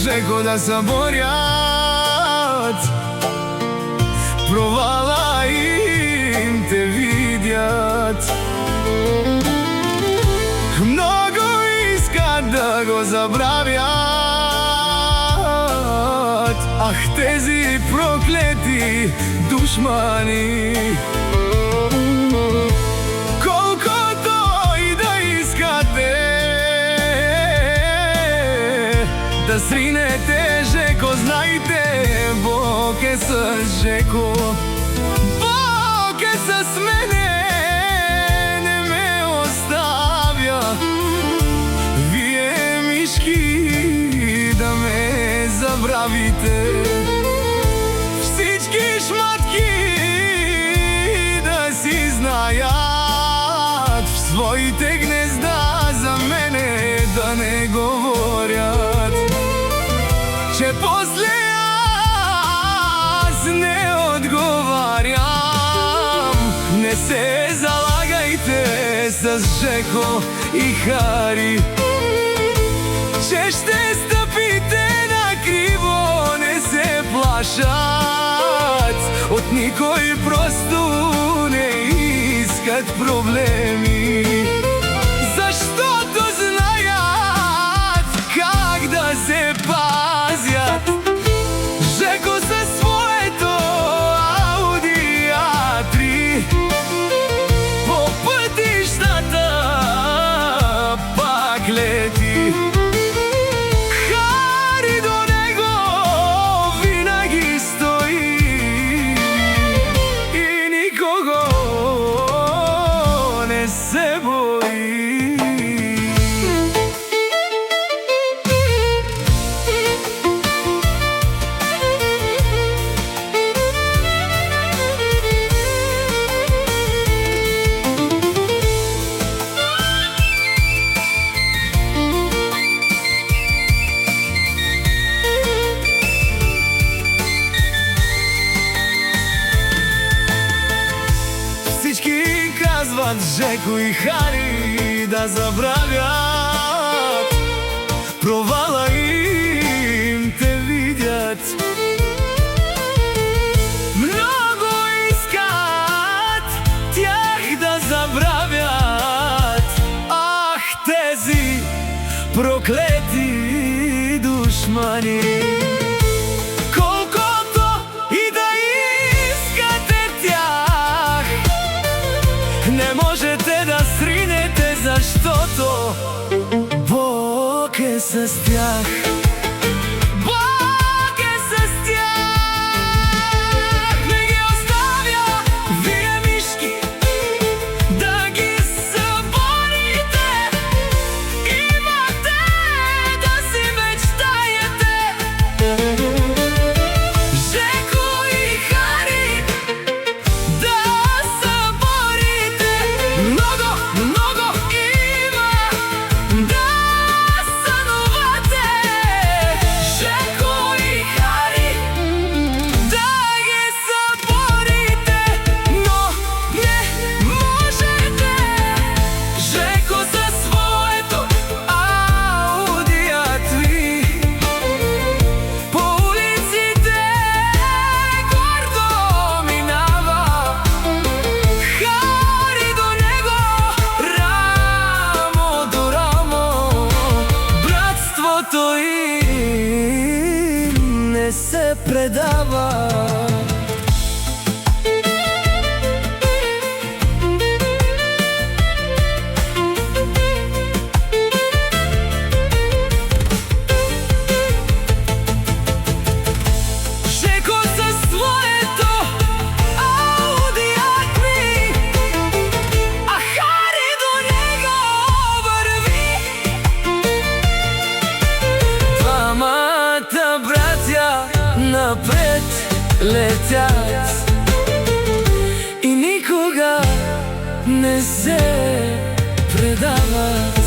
Жеко да се борят, провала им те видят. Много искат да го забравят, ах, тези проклети душмани. Колкото и да искате да сринете Жеко, знайте, Бог е с Жеко. Бог е с мене, не ме оставя. Вие, мишки, да ме забравите. Всички шматки да си знаят, в своите гнезда за мене да не говорят, че после аз не отговарям. Не се залагайте с Жеко и Хари, че ще стъпите на криво. Не се плашат от никой, просто не искат проблеми, защото знаят как да се пазят. Жеко със своето Ауди А3 по пътищата пак лети. Хари до него винаги стои и никого не се бои. Всички казват Жеко и Хари да забравят, провала им те видят. Много искат тях да забравят, ах, тези проклети душмани. Не можете да сринете, защото Бог е с тях. Бог е с тях. Не ги оставя, вие, мишки, да ги съборите. Имате да си мечтаете. Жеко и Хари да съборите. Много, много има да сънувате. Жеко и Хари да ги съборите, но не можете. Жеко със своето Ауди А3 по улиците гордо минава. Хари до него рамо до рамо, братството им не се предава. Жеко със своето Ауди А3, а Хари до него върви. Двамата братя напред летят и никога не се предават.